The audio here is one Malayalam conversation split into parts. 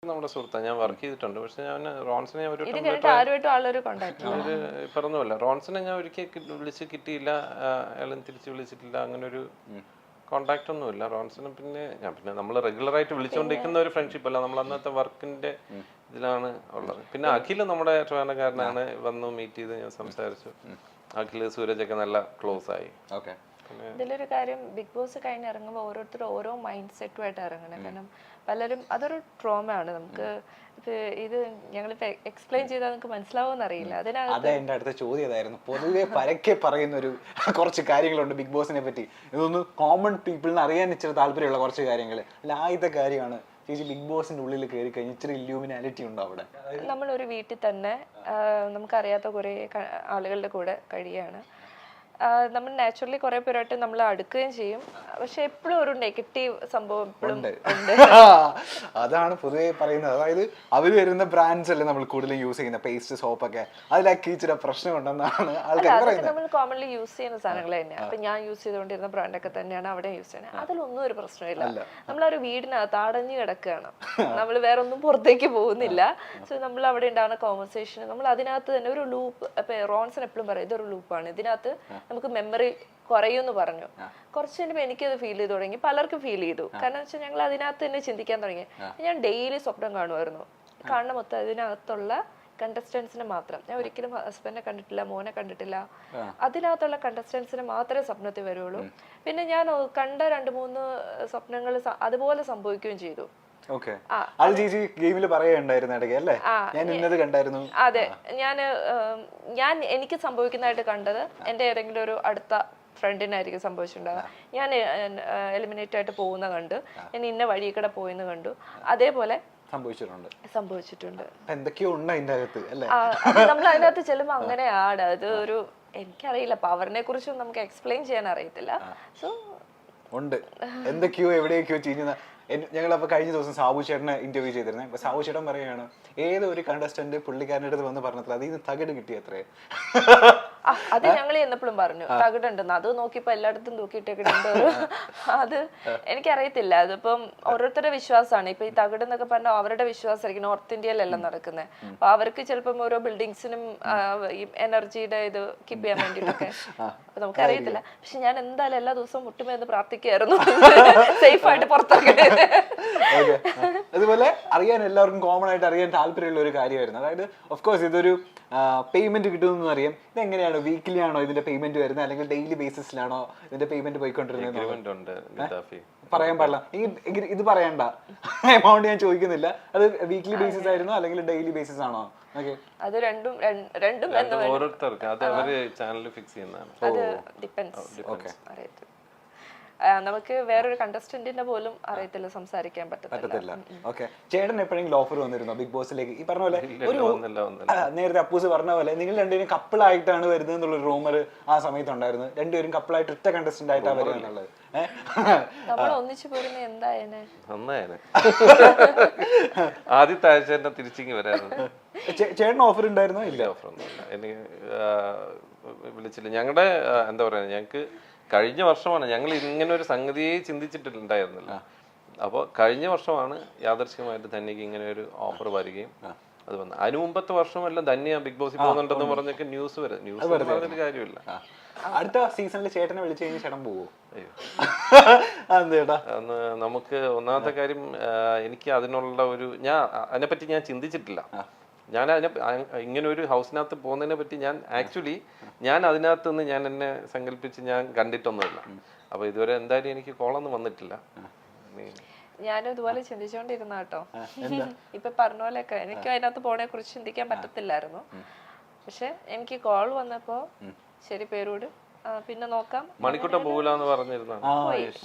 നമ്മുടെ സുഹൃത്താണ്, ഞാൻ വർക്ക് ചെയ്തിട്ടുണ്ട്. പക്ഷെ ഞാൻ റോൺസിനെ ഞാൻ പറഞ്ഞല്ല, റോൺസിനെ ഞാൻ ഒരിക്കൽ വിളിച്ച് കിട്ടിയില്ല, അയാളും തിരിച്ച് വിളിച്ചിട്ടില്ല, അങ്ങനെ ഒരു കോണ്ടാക്ട് ഒന്നുമില്ല റോൺസിന്. പിന്നെ നമ്മൾ റെഗുലർ ആയിട്ട് വിളിച്ചുകൊണ്ടിരിക്കുന്ന ഒരു ഫ്രണ്ട്ഷിപ്പ് അല്ല, നമ്മൾ അന്നത്തെ വർക്കിന്റെ ഇതിലാണ് ഉള്ളത്. പിന്നെ അഖിൽ നമ്മുടെ ട്രിവാൻഡ്രംകാരനാണ്, വന്നു മീറ്റ് ചെയ്ത് ഞാൻ സംസാരിച്ചു. അഖിൽ സൂരജ് ഒക്കെ നല്ല ക്ലോസ് ആയി. ഇതിലൊരു കാര്യം, ബിഗ് ബോസ് കഴിഞ്ഞ് ഇറങ്ങുമ്പോൾ ഓരോരുത്തരും ഓരോ മൈൻഡ് സെറ്റുമായിട്ട് ഇറങ്ങണം. കാരണം പലരും അതൊരു ട്രോമയാണ്. നമുക്ക് ഇത് ഞങ്ങളിപ്പോ എക്സ്പ്ലെയിൻ ചെയ്താൽ നമുക്ക് മനസ്സിലാവുമെന്ന് അറിയില്ല. അതെ, എന്റെ അടുത്ത ചോദ്യം അതായിരുന്നു. പൊതുവെ പരക്കെ പറയുന്ന ഒരു കുറച്ച് കാര്യങ്ങളുണ്ട് ബിഗ് ബോസിനെ പറ്റി. ഇതൊന്ന് കോമൺ പീപ്പിളിന് അറിയാൻ ഇച്ചിരി താല്പര്യമുള്ള കുറച്ച് കാര്യങ്ങൾ. അല്ല, ആദ്യത്തെ കാര്യമാണ് ചേച്ചി, ബിഗ് ബോസിന്റെ ഉള്ളിൽ കയറി കഴിഞ്ഞ് ഇച്ചിരി ഇല്യൂമിനാലിറ്റി ഉണ്ടോ അവിടെ? നമ്മളൊരു വീട്ടിൽ തന്നെ നമുക്കറിയാത്ത കുറെ ആളുകളുടെ കൂടെ കഴിയാണ്. നമ്മൾ നാച്ചുറലി കുറെ പേരായിട്ട് നമ്മൾ അടുക്കുകയും ചെയ്യും. പക്ഷെ എപ്പോഴും ഒരു നെഗറ്റീവ് സംഭവം എപ്പോഴും ഉണ്ട്. അതാണ് പൊതുവെ പറയുന്നത്. അതായത് അവര് വരുന്ന ബ്രാൻഡ്സ് അല്ലേ നമ്മൾ കൂടുതലും യൂസ് ചെയ്യുന്ന പേസ്റ്റ്, സോപ്പൊക്കെ, അതിലൊക്കെ ഇച്ചിരി പ്രശ്നമുണ്ടെന്നാണ് ആൾക്കാർ പറയുന്നത്. നമ്മൾ കോമൺലി യൂസ് ചെയ്യുന്ന സാധനങ്ങൾ തന്നെയാണ്. അപ്പൊ ഞാൻ യൂസ് ചെയ്തുകൊണ്ടിരുന്ന ബ്രാൻഡൊക്കെ തന്നെയാണ് അവിടെ യൂസ് ചെയ്യുന്നത്. അതിലൊന്നും ഒരു പ്രശ്നമില്ല. നമ്മളൊരു വീടിനകത്ത് അടഞ്ഞു കിടക്കുകയാണ്, നമ്മൾ വേറെ ഒന്നും പുറത്തേക്ക് പോകുന്നില്ല. സോ നമ്മൾ അവിടെ ഉണ്ടാകുന്ന കോൺവെർസേഷൻ നമ്മൾ അതിനകത്ത് തന്നെ ഒരു ലൂപ്പ്. ഇപ്പൊ റോൺസൺ എപ്പോഴും പറയും ഇതൊരു ലൂപ്പാണ്, ഇതിനകത്ത് നമുക്ക് മെമ്മറി കുറയുമെന്ന് പറഞ്ഞു. കുറച്ച് കഴിയുമ്പോൾ എനിക്കത് ഫീൽ ചെയ്ത് തുടങ്ങി, പലർക്കും ഫീൽ ചെയ്തു. കാരണം വെച്ചാൽ ഞങ്ങൾ അതിനകത്ത് തന്നെ ചിന്തിക്കാൻ തുടങ്ങി. ഞാൻ ഡെയിലി സ്വപ്നം കാണുമായിരുന്നു. കാണുന്ന മൊത്തം അതിനകത്തുള്ള കണ്ടസ്റ്റൻസിനെ മാത്രം. ഞാൻ ഒരിക്കലും ഹസ്ബൻഡിനെ കണ്ടിട്ടില്ല, മോനെ കണ്ടിട്ടില്ല. അതിനകത്തുള്ള കണ്ടസ്റ്റൻസിനെ മാത്രമേ സ്വപ്നത്തിൽ വരുള്ളൂ. പിന്നെ ഞാൻ കണ്ട 2-3 സ്വപ്നങ്ങൾ അതുപോലെ സംഭവിക്കുകയും ചെയ്തു. അതെ, ഞാൻ എനിക്ക് സംഭവിക്കുന്നതായിട്ട് കണ്ടത് എന്റെ ഏതെങ്കിലും ഒരു അടുത്ത ഫ്രണ്ടിനായിരിക്കും സംഭവിച്ചിട്ടുണ്ടാവുക. ഞാൻ എലിമിനേറ്റ് ആയിട്ട് പോകുന്ന കണ്ടു, ഞാൻ ഇന്ന വഴി കൂടെ പോയെന്ന് കണ്ടു. അതേപോലെ സംഭവിച്ചിട്ടുണ്ട്. എന്തൊക്കെയോ ഉണ്ട് അതിന്റെ അകത്ത് അല്ലേ? നമ്മൾ അതിനകത്ത് ചെല്ലുമ്പോ അങ്ങനെയാണ്. അത് ഒരു എനിക്കറിയില്ല, പവറിനെ കുറിച്ചും നമുക്ക് എക്സ്പ്ലെയിൻ ചെയ്യാൻ അറിയത്തില്ല. സോ ഉണ്ട് എന്തൊക്കെയോ എവിടെയൊക്കെയോ ചെയ്യുന്ന. ഞങ്ങളപ്പോൾ കഴിഞ്ഞ ദിവസം സാബു ചേട്ടനെ ഇന്റർവ്യൂ ചെയ്തിരുന്നത്. അപ്പൊ സാബു ചേട്ടൻ പറയുകയാണ്, ഏതോ ഒരു കണ്ടസ്റ്റന്റ് പുള്ളിക്കാരൻ്റെ അടുത്ത് വന്ന് പറഞ്ഞത് അതിൽ നിന്ന് തകിട് കിട്ടിയത്രേ. അത് ഞങ്ങൾ എന്നപ്പോഴും പറഞ്ഞു തകിടുണ്ടെന്ന്. അത് നോക്കിയപ്പോ എല്ലായിടത്തും തൂക്കിയിട്ടേക്കിട്ടുണ്ട്. അത് എനിക്കറിയത്തില്ല, അതിപ്പം ഓരോരുത്തരുടെ വിശ്വാസമാണ്. ഇപ്പൊ ഈ തകിട് എന്നൊക്കെ പറഞ്ഞാൽ അവരുടെ വിശ്വാസമായിരിക്കും. നോർത്ത് ഇന്ത്യയിലെല്ലാം നടക്കുന്നത്. അപ്പൊ അവർക്ക് ചിലപ്പം ഓരോ ബിൽഡിങ്സിനും ഈ എനർജിയുടെ ഇത് കീപ്പ് ചെയ്യാൻ വേണ്ടിയിട്ടൊക്കെ നമുക്കറിയത്തില്ല. പക്ഷെ ഞാൻ എന്തായാലും എല്ലാ ദിവസവും മുട്ടുമെന്ന് പ്രാർത്ഥിക്കുകയായിരുന്നു സേഫ് ആയിട്ട് പുറത്തിറങ്ങി. അതുപോലെ അറിയാൻ എല്ലാവർക്കും കോമൺ ആയിട്ട് അറിയാൻ താല്പര്യമുള്ള ഒരു കാര്യമായിരുന്നു. അതായത് ഓഫ് കോഴ്സ് ഇതൊരു പേയ്മെന്റ് കിട്ടുമെന്ന് അറിയാം. ഇതെങ്ങനെയാണ്, വീക്കിലി ആണോ ഇതിന്റെ പേയ്മെന്റ് വരുന്നത്, അല്ലെങ്കിൽ ഡെയിലി ബേസിസിലാണോ ഇതിന്റെ പേയ്മെന്റ് പോയിക്കൊണ്ടിരുന്നത്? പറയാൻ പാടില്ല, ഇത് പറയണ്ട. എമൗണ്ട് ഞാൻ ചോദിക്കുന്നില്ല. അത് വീക്ക്ലി ബേസിസ് ആയിരുന്നോ അല്ലെങ്കിൽ ഡെയിലി ബേസിസ് ആണോ? അത് രണ്ടും ഓരോരുത്തർക്ക് അത് അവര് ചാനൽ ഫിക്സ് ചെയ്യുന്നതാണ്. അത് ഡിപെൻഡ്സ്. നമുക്ക് വേറൊരു കണ്ടസ്റ്റന്റിന്റെ പോലും അറിയത്തില്ല, സംസാരിക്കാൻ പറ്റത്തില്ല. ചേട്ടൻ എപ്പോഴെങ്കിലും ഓഫർ വന്നിരുന്നോ ബിഗ് ബോസിലേക്ക്? ഈ പറഞ്ഞ പോലെ ഒരു നേരത്തെ അപ്പൂസ് പറഞ്ഞ പോലെ നിങ്ങൾ രണ്ടുപേരും കപ്പിളായിട്ടാണ് വരുന്നത് എന്നുള്ള റൂമർ ആ സമയത്ത് ഉണ്ടായിരുന്നു. രണ്ടുപേരും കപ്പിളായിട്ട് ഒറ്റ കണ്ടസ്റ്റന്റ് ആയിട്ടാണ് വരുന്നത്. നമ്മൾ ഒന്നിച്ചു പോരുന്ന എന്തായാലും ആദ്യത്തെ ആഴ്ച തന്നെ തിരിച്ചിങ്ങി വരായിരുന്നു. ചേട്ടൻ ഓഫർ ഉണ്ടായിരുന്നോ? ഇല്ല, ഓഫർ ഒന്നുമില്ല. എനിക്ക് വിളിച്ചില്ല. ഞങ്ങളുടെ എന്താ പറയാ, ഞങ്ങക്ക് കഴിഞ്ഞ വർഷമാണ് ഞങ്ങൾ ഇങ്ങനെ ഒരു സംഗതിയെ ചിന്തിച്ചിട്ടുണ്ടായിരുന്നില്ല. അപ്പോൾ കഴിഞ്ഞ വർഷമാണ് യാദർശികമായിട്ട് ധന്യക്ക് ഇങ്ങനെ ഒരു ഓഫർ വരികയും അത് വന്നു. അതിന് മുമ്പത്തെ വർഷമെല്ലാം ധന്യ ബിഗ് ബോസിൽ പോകുന്നുണ്ടെന്ന് പറഞ്ഞൊക്കെ ന്യൂസ് പറഞ്ഞിട്ട് കാര്യമില്ല. അടുത്ത സീസണിൽ ചേട്ടനെ വിളിച്ചു കഴിഞ്ഞാൽ ചേട്ടൻ പോവോ? അന്ന് നമുക്ക് ഒന്നാമത്തെ കാര്യം, എനിക്ക് അതിനുള്ള ഒരു അതിനെപ്പറ്റി ഞാൻ ചിന്തിച്ചിട്ടില്ല. ഞാൻ ഇങ്ങനെ ഒരു ഹൗസിനകത്ത് പോകുന്നതിനെ പറ്റി ഞാൻ അതിനകത്ത് നിന്ന് ഞാൻ എന്നെ സങ്കല്പിച്ച് ഞാൻ കണ്ടിട്ടൊന്നുമില്ല. അപ്പൊ ഇതുവരെ എന്തായാലും എനിക്ക് കോളൊന്നും വന്നിട്ടില്ല. ഞാനും ഇതുപോലെ ചിന്തിച്ചോണ്ടിരുന്ന കേട്ടോ. ഇപ്പൊ പറഞ്ഞ പോലെയൊക്കെ എനിക്ക് അതിനകത്ത് പോണെ കുറിച്ച് ചിന്തിക്കാൻ പറ്റത്തില്ലായിരുന്നു. പക്ഷെ എനിക്ക് കോൾ വന്നപ്പോ ശരി പേരോട് പിന്നെ നോക്കാം. മണിക്കുട്ടൻ പോകില്ലാന്ന് പറഞ്ഞിരുന്ന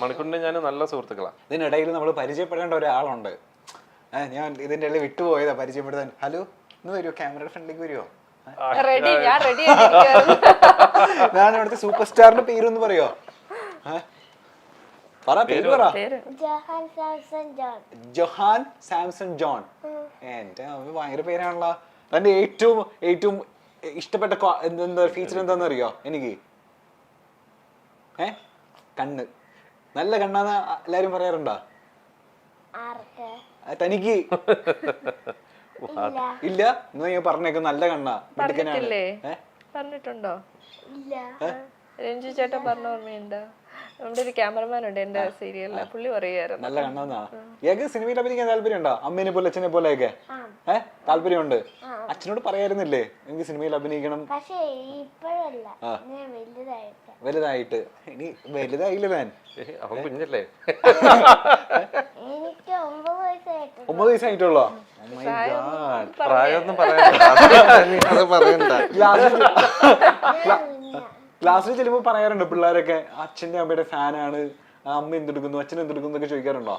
മണിക്കുട്ടനെ ഞാൻ നല്ല സുഹൃത്തുക്കളാണ്. ഇതിനിടയിൽ നമ്മൾ പരിചയപ്പെടേണ്ട ഒരാളുണ്ട്. ഞാൻ ഇതിന്റെ ഇടയിൽ വിട്ടുപോയതാ പരിചയപ്പെടുത്താൻ. ഹലോ, ഇന്ന് വരുമോ? ക്യാമറയുടെ ഫ്രണ്ടിലേക്ക് വരുമോ? ഞാൻ ഇവിടുത്തെ സൂപ്പർ സ്റ്റാറിന്റെ പേരൊന്ന് പറയോ? Johan Samson John. എന്റെ ഭയങ്കര പേരാണല്ലോ. തന്റെ ഏറ്റവും ഇഷ്ടപ്പെട്ട എന്താ ഫീച്ചർ എന്താന്ന് അറിയോ എനിക്ക്? കണ്ണ്. നല്ല കണ്ണാന്ന് എല്ലാരും പറയാറുണ്ടോ? തനിക്ക് ഇല്ല എന്നാ ഞാൻ പറഞ്ഞേക്കും നല്ല കണ്ണാ മിടുക്കനാണ്. പറഞ്ഞിട്ടില്ലേ? പറഞ്ഞിട്ടുണ്ടോ? രഞ്ജു ചേട്ടൻ പറഞ്ഞ ഓർമ്മയുണ്ടോ? നമ്മുടെ ഒരു ക്യാമറമാൻ ഉണ്ട് എന്റെ സീരിയലില്, പുള്ളി പറയായിരുന്നു നല്ല കണ്ണെന്നാ. ഏക സിനിമയിൽ അഭിനയിക്കാൻ താല്പര്യം ഉണ്ടോ? അമ്മേനെ പോലെ അച്ഛനെ പോലെയൊക്കെ താല്പര്യമുണ്ട്. അച്ഛനോട് പറയായിരുന്നില്ലേ എനിക്ക് സിനിമയിൽ അഭിനയിക്കണം? വലുതായിട്ട്. ഇനി വലുതായില്ലേ താൻ? അവൻ കുഞ്ഞല്ലേ? 9 വയസ്സായിട്ടുള്ളോ? പ്രായമൊന്നും പറയണ്ട. ക്ലാസ്സിൽ ചെല്ലുമ്പോ പറയാറുണ്ട് പിള്ളേരൊക്കെ അച്ഛന്റെ അമ്മയുടെ ഫാനാണ്, അമ്മ എന്തെടുക്കുന്നു അച്ഛൻ എന്തെടുക്കുന്നു എന്നൊക്കെ ചോദിക്കാറുണ്ടോ?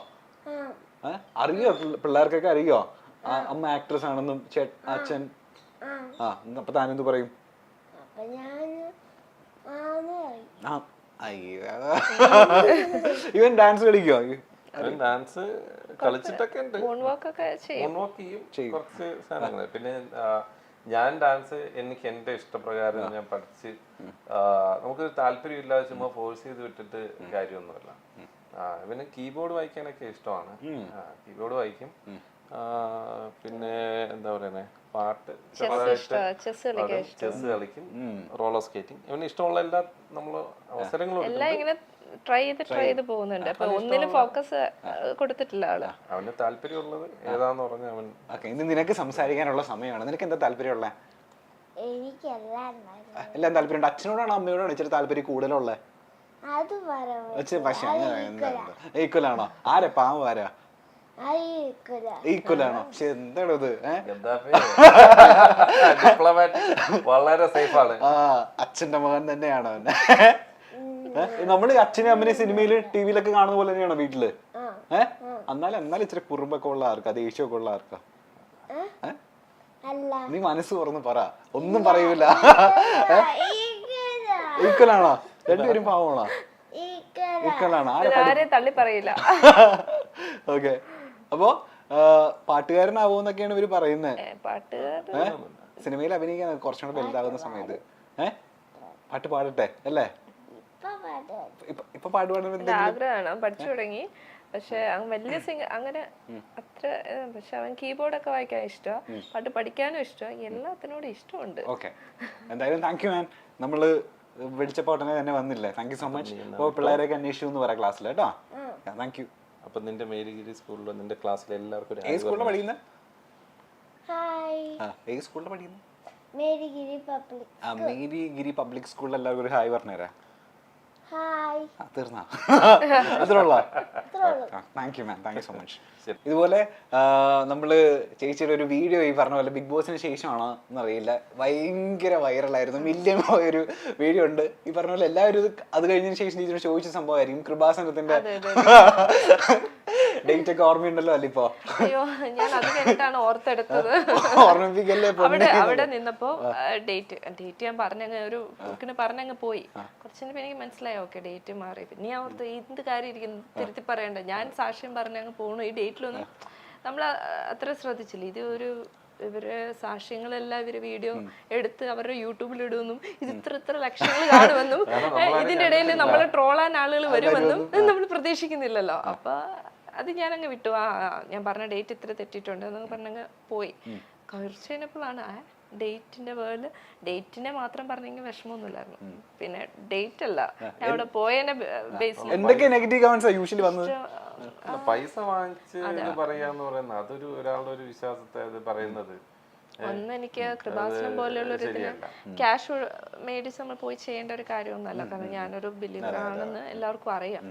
അറിയോ പിള്ളേർക്കൊക്കെ അറിയോ അമ്മ ആക്ട്രസ് ആണെന്നും അച്ഛൻ? അപ്പൊ താനെന്ത് പറയും? ഇവൻ ഡാൻസ് കളിക്കോ? ഡാൻസ് കളിച്ചിട്ടൊക്കെ ഉണ്ട്, മോൺവാക്ക് ചെയ്യും കുറച്ച് സാധനങ്ങൾ. പിന്നെ ഞാൻ ഡാൻസ് എനിക്ക് എന്റെ ഇഷ്ടപ്രകാരം ഞാൻ പഠിച്ച്, നമുക്ക് താല്പര്യം ഇല്ലാതെ ചുമ്മാ ഫോഴ്സ് ചെയ്ത് വിട്ടിട്ട് കാര്യമൊന്നുമില്ല. പിന്നെ കീബോർഡ് വായിക്കാനൊക്കെ ഇഷ്ടമാണ്, കീബോർഡ് വായിക്കും. പിന്നെ എന്താ പറയുന്നേ, പാട്ട് ചെസ് കളിക്കും, റോളർ സ്കേറ്റിംഗ്, ഇവന് ഇഷ്ടമുള്ള എല്ലാ നമ്മള് അവസരങ്ങളും ട്രൈ ചെയ്ത് പോകുന്നുണ്ട്. അപ്പൊ ഒന്നിനും ഫോക്കസ് കൊടുത്തിട്ടില്ല ആള്. അവന് താല്പര്യമുള്ളത് ഏതാന്ന് പറഞ്ഞ അവൻ. ഇന്ന് നിനക്ക് സംസാരിക്കാനുള്ള സമയമാണ്. നിനക്ക് എന്താ താല്പര്യമുള്ള? എല്ലാം താല്പര്യമുണ്ട്. അച്ഛനോടാണോ അമ്മയോടാണോ ഇച്ചിരി താല്പര്യം കൂടുതലുള്ളത്? പക്ഷെ ഈക്വൽ ആണോ? ആരാ പാവം? ആരാ ഈക്വൽ ആണോ? പക്ഷെ എന്താണോ ഇത്? വളരെ സേഫ് ആണ്. അച്ഛന്റെ മകൻ തന്നെയാണോ അവൻ? നമ്മള് അച്ഛനെ അമ്മനെ സിനിമയില് ടിവിയിലൊക്കെ കാണുന്ന പോലെ തന്നെയാണോ വീട്ടില്? എന്നാലും ഇച്ചിരി കുറുമ്പൊക്കെ ഉള്ള ആർക്കാ, ദേഷ്യമൊക്കെ ഉള്ള ആർക്കാ? നീ മനസ്സ് തുറന്ന് പറ, ഒന്നും പറയൂല. ഈക്വൽ ആണോ? രണ്ടുപേരും പാവമാണോ? ഈക്വൽ ആണോ? ആരെയും തള്ളി പറയില്ല. ഓക്കെ. അപ്പോ പാട്ടുകാരനാവൂന്നൊക്കെയാണ് ഇവര് പറയുന്നത്. സിനിമയിൽ അഭിനയിക്കാൻ കുറച്ചുകൂടെ വലുതാകുന്ന സമയത്ത് പാട്ട് പാടട്ടെ അല്ലേ? ഇപ്പൊ പാട്ട് പാടുന്ന ആഗ്രഹമാണ്, പഠിച്ചു തുടങ്ങി. പക്ഷെ വലിയ അങ്ങനെ അത്ര, പക്ഷെ അവൻ കീബോർഡ് ഒക്കെ വായിക്കാൻ ഇഷ്ടമാണ്, പാട്ട് പഠിക്കാനും ഇഷ്ടമാണ്, എല്ലാത്തിനോടും ഇഷ്ടമുണ്ട്. ഓക്കെ, എന്തായാലും താങ്ക് യു മാൻ. നമ്മള് വിളിച്ചപ്പോ ഉടനെ തന്നെ വന്നില്ലേ? Thank you so much. അപ്പൊ പിള്ളേരെയൊക്കെ അന്വേഷിച്ചു എന്ന് പറയാം ക്ലാസ്സിൽ കേട്ടോ. Thank you. അപ്പൊ നിന്റെ മേരിഗിരി സ്കൂളിലോ നിന്റെ ക്ലാസ്സിലെ എല്ലാവർക്കും ഏത് സ്കൂളിലാണ് പഠിക്കുന്നത്? ഏത് സ്കൂളിലാണ് പഠിക്കുന്നത്? മേരിഗിരി പബ്ലിക് സ്കൂളിൽ എല്ലാവർക്കും ഒരു ഹായ് പറഞ്ഞുതരാ. തീർന്നാ? അത്രയുള്ള? Thank you ma'am, thank you so much. ഇതുപോലെ നമ്മള് ചേച്ചിയുടെ ഒരു വീഡിയോ ഈ പറഞ്ഞ പോലെ ബിഗ് ബോസിന് ശേഷമാണോ എന്നറിയില്ല, ഭയങ്കര വൈറലായിരുന്നു, മില്യൺ പോയൊരു വീഡിയോ ഉണ്ട്. ഈ പറഞ്ഞ പോലെ എല്ലാവരും അത് കഴിഞ്ഞതിന് ശേഷം ചേച്ചിയോട് ചോദിച്ച സംഭവമായിരിക്കും കൃപാസനത്തിന്റെ ഡേറ്റ് ഒക്കെ ഓർമ്മയുണ്ടല്ലോ അല്ല? ഇപ്പൊ ഞാൻ അത് കഴിഞ്ഞിട്ടാണ് ഓർത്തെടുത്തത്. ഓർമ്മിപ്പിക്കല്ലേ? അവിടെ നിന്നപ്പോ ഡേറ്റ് ഞാൻ പറഞ്ഞങ്ങ് പോയി. കുറച്ചിന് എനിക്ക് മനസ്സിലായി, ഓക്കെ ഡേറ്റ് മാറി. പിന്നെ ഞാൻ ഓർത്ത് എന്ത് കാര്യം ഇരിക്കുന്നു തിരുത്തി പറയണ്ട, ഞാൻ സാക്ഷ്യം പറഞ്ഞങ്ങ് പോണു. ഈ ഡേറ്റിലൊന്നും നമ്മൾ അത്ര ശ്രദ്ധിച്ചില്ല. ഇത് ഇവര് സാക്ഷ്യങ്ങളെല്ലാം ഇവര് വീഡിയോ എടുത്ത് അവരുടെ യൂട്യൂബിൽ ഇടുമെന്നും ഇത് ഇത്ര ലക്ഷങ്ങൾ കാണുമെന്നും ഇതിന്റെ ഇടയിൽ നമ്മളെ ട്രോളാൻ ആളുകൾ വരുമെന്നും നമ്മൾ പ്രതീക്ഷിക്കുന്നില്ലല്ലോ. അപ്പൊ അത് ഞാനങ്ങ് വിട്ടു. ഞാൻ പറഞ്ഞ ഡേറ്റ് ഇത്ര തെറ്റിയിട്ടുണ്ട് എന്നൊക്കെ പറഞ്ഞങ്ങ് പോയി. കുറച്ച് കഴിഞ്ഞപ്പോഴാണ് ഡേറ്റിന്റെ വേൾഡ്, ഡേറ്റിനെ മാത്രം പറഞ്ഞെങ്കിൽ വിഷമമൊന്നുമില്ലായിരുന്നു. പിന്നെ ഡേറ്റ് അല്ല, ഞാൻ അവിടെ പോയതിന്റെ ബേസിൽ എന്തൊക്കെ നെഗറ്റീവ് കമന്റ്സ് യൂഷ്വലി വന്നത്? പൈസ വാങ്ങിച്ച് പറയാന്ന് പറയുന്നത് അതൊരു ഒരാളുടെ ഒരു വിശ്വാസത്തെ അത് പറയുന്നത്. ഒന്ന് എനിക്ക് കൃപാസനം പോലെയുള്ള ഒരു ഇതിന് ക്യാഷ് മേടിച്ച് നമ്മൾ പോയി ചെയ്യേണ്ട ഒരു കാര്യമൊന്നുമല്ല. കാരണം ഞാനൊരു ബിലീവർ ആണെന്ന് എല്ലാവർക്കും അറിയാം.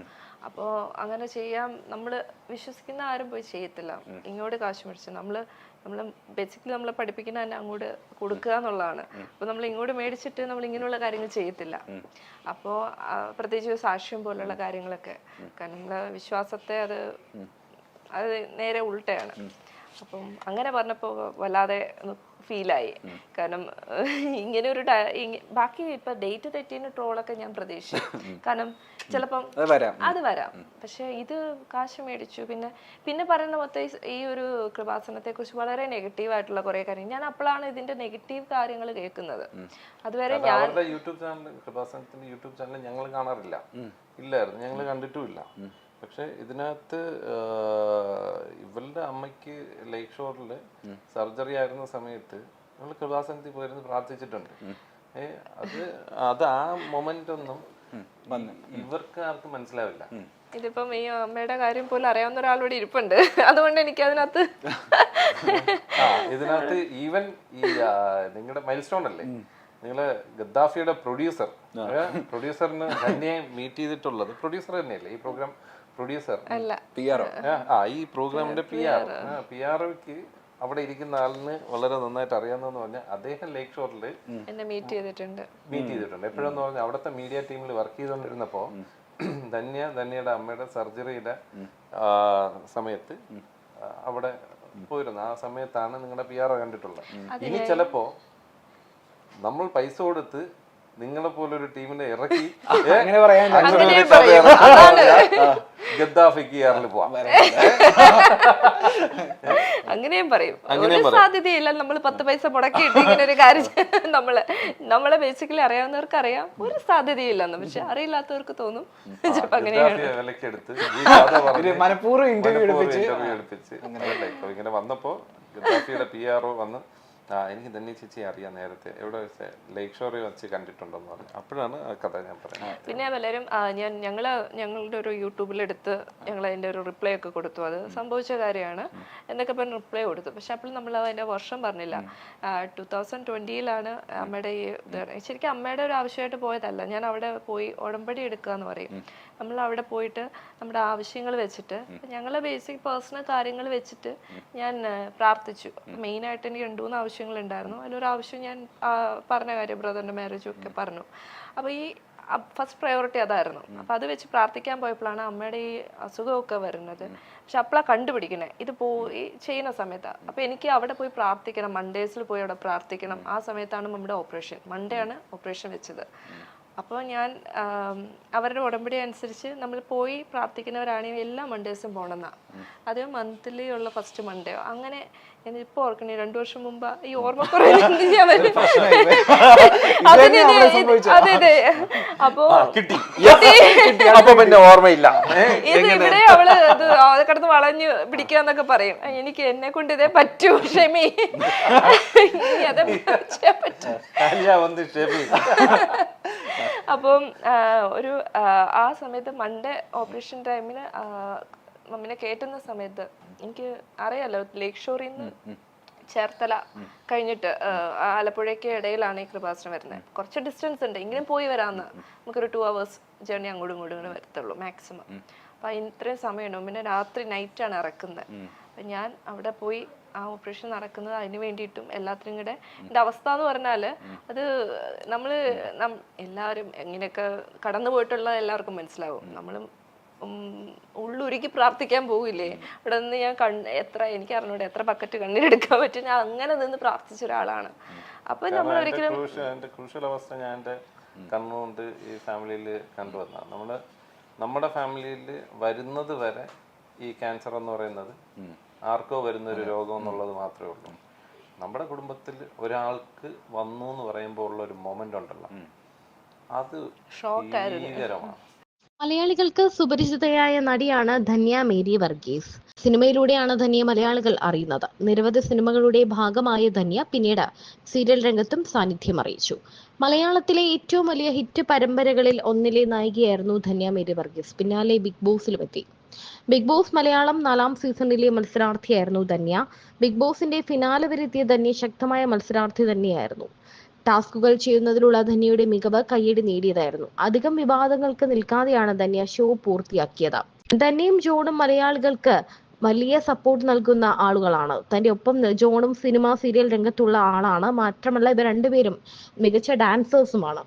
അപ്പോൾ അങ്ങനെ ചെയ്യാൻ നമ്മൾ വിശ്വസിക്കുന്ന ആരും പോയി ചെയ്യത്തില്ല. ഇങ്ങോട്ട് കാശ് മേടിച്ച് നമ്മൾ ബേസിക്കലി നമ്മളെ പഠിപ്പിക്കുന്ന തന്നെ അങ്ങോട്ട് കൊടുക്കുക എന്നുള്ളതാണ്. അപ്പോൾ നമ്മൾ ഇങ്ങോട്ട് മേടിച്ചിട്ട് നമ്മൾ ഇങ്ങനെയുള്ള കാര്യങ്ങൾ ചെയ്യത്തില്ല. അപ്പോൾ പ്രത്യേകിച്ച് സാക്ഷ്യം പോലുള്ള കാര്യങ്ങളൊക്കെ, കാരണം നമ്മളെ വിശ്വാസത്തെ അത് നേരെ ഉൾട്ടയാണ്. അപ്പം അങ്ങനെ പറഞ്ഞപ്പോൾ വല്ലാതെ ഫീലായി. കാരണം ഇങ്ങനെ ഒരു ബാക്കി ഇപ്പൊ ഡേറ്റ് തെറ്റിന് ട്രോളൊക്കെ ഞാൻ പ്രതീക്ഷിച്ചു. കാരണം ചിലപ്പം അത് വരാം. പക്ഷെ ഇത് കാശ് മേടിച്ചു. പിന്നെ പറയുന്ന മൊത്തം ഈ ഒരു കൃപാസനത്തെ കുറിച്ച് വളരെ നെഗറ്റീവ് ആയിട്ടുള്ള കുറെ കാര്യങ്ങൾ, ഞാൻ അപ്പോഴാണ് ഇതിന്റെ നെഗറ്റീവ് കാര്യങ്ങൾ കേൾക്കുന്നത്. അതുവരെ ഞാൻ യൂട്യൂബ് ചാനൽ, കൃപാസനത്തിന്റെ യൂട്യൂബ് ചാനൽ ഞങ്ങൾ കാണാറില്ല, ഇല്ലായിരുന്നു, ഞങ്ങൾ കണ്ടിട്ടുമില്ല. പക്ഷെ ഇതിനകത്ത് ഇവളുടെ അമ്മയ്ക്ക് ലേക്ക് ഷോറിൽ സർജറി ആയിരുന്ന സമയത്ത് നമ്മൾ കൃപാസനത്തിൽ പോയിരുന്നു പ്രാർത്ഥിച്ചിട്ടുണ്ട്. അത് ആ മൊമെന്റ് ഒന്നും ഇവർക്ക് ആർക്കും മനസ്സിലാവില്ല. ഇതിപ്പം ഈ അമ്മയുടെ കാര്യം പോലും അറിയാവുന്ന ഒരാളോട് ഇരിപ്പുണ്ട്, അതുകൊണ്ട് എനിക്ക് അതിനകത്ത് ഇതിനകത്ത് ഈവൻ ഈ നിങ്ങളുടെ മൈൽ സ്റ്റോൺ അല്ലേ, നിങ്ങള് ഗദ്ദാഫിയുടെ പ്രൊഡ്യൂസറിന് തന്നെ മീറ്റ് ചെയ്തിട്ടുള്ളത് പ്രൊഡ്യൂസർ തന്നെയല്ലേ ഈ പ്രോഗ്രാം പ്രൊഡ്യൂസർ? ഈ പ്രോഗ്രാമിന്റെ PR-ക്ക് അവിടെ ഇരിക്കുന്ന ആളിന് വളരെ നന്നായിട്ട് അറിയാവുന്ന പറഞ്ഞാൽ അദ്ദേഹം ലേക്ക് ഷോറിൽ എന്നെ മീറ്റ് ചെയ്തിട്ടുണ്ട്. എപ്പോഴെന്ന് പറഞ്ഞാൽ അവിടുത്തെ മീഡിയ ടീമിൽ വർക്ക് ചെയ്തുകൊണ്ടിരുന്നപ്പോ ധന്യയുടെ അമ്മയുടെ സർജറിയുടെ സമയത്ത് അവിടെ പോയിരുന്നു. ആ സമയത്താണ് നിങ്ങളുടെ PR കണ്ടിട്ടുള്ളത്. ഇനി ചിലപ്പോ നമ്മൾ പൈസ കൊടുത്ത് നിങ്ങളെ പോലൊരു ടീമിനെ ഇറക്കി ഗദ്ദാഫിക്ക് കേരളത്തിൽ പോവാം, അങ്ങനെയും പറയും. ഒരു സാധ്യതയില്ല. നമ്മൾ 10 പൈസ മുടക്കിയിട്ട് ഇങ്ങനെ ഒരു കാര്യം നമ്മളെ ബേസിക്കലി അറിയാവുന്നവർക്ക് അറിയാം, ഒരു സാധ്യതയില്ലെന്ന്. പക്ഷെ അറിയില്ലാത്തവർക്ക് തോന്നും ചിലപ്പോ അങ്ങനെയാണ്. ഇങ്ങനെ വന്നപ്പോ ഗദ്ദാഫിയുടെ PR വന്ന് എനിക്ക് ധന്യ ചേച്ചി അറിയാം, നേരത്തെ എവിടെ ലേക്ക് ഷോറിൽ വെച്ച് കണ്ടിട്ടുണ്ടെന്ന് പറഞ്ഞു. അപ്പോഴാണ് ആ കഥ ഞാൻ പറയുന്നത്. പിന്നെ പലരും ഞങ്ങളുടെ ഒരു യൂട്യൂബിലെടുത്ത് ഞങ്ങൾ അതിൻ്റെ ഒരു റിപ്ലൈ ഒക്കെ കൊടുത്തു. അത് സംഭവിച്ച കാര്യമാണ് എന്നൊക്കെ പറഞ്ഞ് റിപ്ലൈ കൊടുത്തു. പക്ഷെ അപ്പോൾ നമ്മൾ അതിൻ്റെ വർഷം പറഞ്ഞില്ല. 2020 അമ്മയുടെ ഈ ശരിക്കും അമ്മയുടെ ഒരു ആവശ്യമായിട്ട് പോയതല്ല. ഞാൻ അവിടെ പോയി ഉടമ്പടി എടുക്കുക എന്ന് പറയും. നമ്മൾ അവിടെ പോയിട്ട് നമ്മുടെ ആവശ്യങ്ങൾ വെച്ചിട്ട് ഞങ്ങളെ ബേസിക് പേഴ്സണൽ കാര്യങ്ങൾ വെച്ചിട്ട് ഞാൻ പ്രാർത്ഥിച്ചു. മെയിനായിട്ട് എനിക്ക് 2-3 ആവശ്യങ്ങളുണ്ടായിരുന്നു. അതിലൊരു ആവശ്യം ഞാൻ പറഞ്ഞ കാര്യം ബ്രദറിൻ്റെ മാരേജും ഒക്കെ പറഞ്ഞു. അപ്പോൾ ഈ ഫസ്റ്റ് പ്രയോറിറ്റി അതായിരുന്നു. അപ്പോൾ അത് വെച്ച് പ്രാർത്ഥിക്കാൻ പോയപ്പോഴാണ് അമ്മയുടെ ഈ അസുഖമൊക്കെ വരുന്നത്. പക്ഷെ അപ്പോഴാണ് കണ്ടുപിടിക്കണേ ഇത് പോയി ചെയ്യുന്ന സമയത്താണ്. അപ്പോൾ എനിക്ക് അവിടെ പോയി പ്രാർത്ഥിക്കണം, മൺഡേസിൽ പോയി അവിടെ പ്രാർത്ഥിക്കണം. ആ സമയത്താണ് നമ്മുടെ ഓപ്പറേഷൻ, മൺഡേ ആണ് ഓപ്പറേഷൻ വെച്ചത്. അപ്പോൾ ഞാൻ അവരുടെ ഉടമ്പടി അനുസരിച്ച് നമ്മൾ പോയി പ്രാർത്ഥിക്കുന്നവരാണെങ്കിൽ എല്ലാ മൺഡേസും പോകണമെന്നാണ്. അത് മന്ത്ലി ഉള്ള ഫസ്റ്റ് മൺഡേ അങ്ങനെ. ഞാനിപ്പോൾ ഓർക്കണേ 2 വർഷം മുമ്പ് ഈ ഓർമ്മ കുറേ അപ്പൊ പിന്നെ ഓർമ്മയില്ല. ഇത് ഇവിടെ അവള് അത് കിടന്ന് വളഞ്ഞു പിടിക്കാന്നൊക്കെ പറയും. എനിക്ക് എന്നെ കൊണ്ട് ഇതേ പറ്റൂ, ക്ഷമി, അതേ പറ്റൂ. അപ്പം ആ സമയത്ത് മൺഡേ ഓപ്പറേഷൻ ടൈമിന് മമ്മിനെ കയറ്റുന്ന സമയത്ത് എനിക്ക് അറിയാലോ ലേക്ക് ഷോറിൽ നിന്ന് ചേർത്തല കഴിഞ്ഞിട്ട് ആലപ്പുഴയ്ക്ക് ഇടയിലാണ് ഈ കൃപാസനം വരുന്നത്. കുറച്ച് ഡിസ്റ്റൻസ് ഉണ്ട്, ഇങ്ങനെ പോയി വരാമെന്ന്. നമുക്കൊരു 2 hours ജേർണി അങ്ങോട്ടും ഇങ്ങോട്ടും വരത്തുള്ളൂ മാക്സിമം. അപ്പം ഇത്രയും സമയമുണ്ട്. പിന്നെ രാത്രി നൈറ്റാണ് ഇറക്കുന്നത്. അപ്പം ഞാൻ അവിടെ പോയി ആ ഓപ്പറേഷൻ നടക്കുന്നത് അതിന് വേണ്ടിയിട്ടും എല്ലാത്തിനും കൂടെ. എൻ്റെ അവസ്ഥ എന്ന് പറഞ്ഞാൽ അത് എല്ലാവരും എങ്ങനെയൊക്കെ കടന്നു പോയിട്ടുള്ള എല്ലാവർക്കും മനസ്സിലാവും. നമ്മളും ഉള്ളുരുക്കി പ്രാർത്ഥിക്കാൻ പോകില്ലേ, ഇവിടെ നിന്ന് ഞാൻ എനിക്ക് അറിഞ്ഞൂടെ എത്ര ബക്കറ്റ് കണ്ണീരെടുക്കാൻ പറ്റും. ഞാൻ അങ്ങനെ നിന്ന് പ്രാർത്ഥിച്ച ഒരാളാണ്. അപ്പൊ നമ്മൾ ഒരിക്കലും ക്രൂഷ്യൽ അവസ്ഥ ഞാൻ എൻ്റെ കണ്ണുകൊണ്ട് ഈ ഫാമിലിയിൽ കണ്ടുവന്ന നമ്മുടെ ഫാമിലിയിൽ വരുന്നത് വരെ ഈ ക്യാൻസർ എന്ന് പറയുന്നത് ആർക്കോ വരുന്ന ഒരു രോഗം എന്നുള്ളത് മാത്രമേ ഉള്ളൂ. നമ്മുടെ കുടുംബത്തിൽ ഒരാൾക്ക് വന്നു എന്ന് പറയുമ്പോൾ ഉള്ള ഒരു മൊമെന്റ് ഉണ്ടല്ലോ, അത് ഭീകരമാണ്. മലയാളികൾക്ക് സുപരിചിതയായ നടിയാണ് ധന്യ മേരി വർഗീസ്. സിനിമയിലൂടെയാണ് ധന്യയെ മലയാളികൾ അറിയുന്നത്. നിരവധി സിനിമകളുടെ ഭാഗമായ ധന്യ പിന്നീട് സീരിയൽ രംഗത്തും സാന്നിധ്യം അറിയിച്ചു. മലയാളത്തിലെ ഏറ്റവും വലിയ ഹിറ്റ് പരമ്പരകളിൽ ഒന്നിലെ നായികയായിരുന്നു ധന്യ മേരി വർഗീസ്. പിന്നാലെ ബിഗ് ബോസിലുമെത്തി. ബിഗ് ബോസ് മലയാളം 4ാം സീസണിലെ മത്സരാർത്ഥിയായിരുന്നു ധന്യ. ബിഗ് ബോസിന്റെ ഫിനാലെ വരെ എത്തിയ ധന്യ ശക്തമായ മത്സരാർത്ഥി തന്നെയായിരുന്നു. ടാസ്കുകൾ ചെയ്യുന്നതിലുള്ള ധന്യയുടെ മികവ് കയ്യടി നേടിയതായിരുന്നു. അധികം വിവാദങ്ങൾക്ക് നിൽക്കാതെയാണ് ധന്യ ഷോ പൂർത്തിയാക്കിയത്. ധന്യയും ജോണും മലയാളികൾക്ക് വലിയ സപ്പോർട്ട് നൽകുന്ന ആളുകളാണ്. തന്റെ ഒപ്പം ജോണും സിനിമ സീരിയൽ രംഗത്തുള്ള ആളാണ്. മാത്രമല്ല ഇവർ രണ്ടുപേരും മികച്ച ഡാൻസേഴ്സുമാണ്.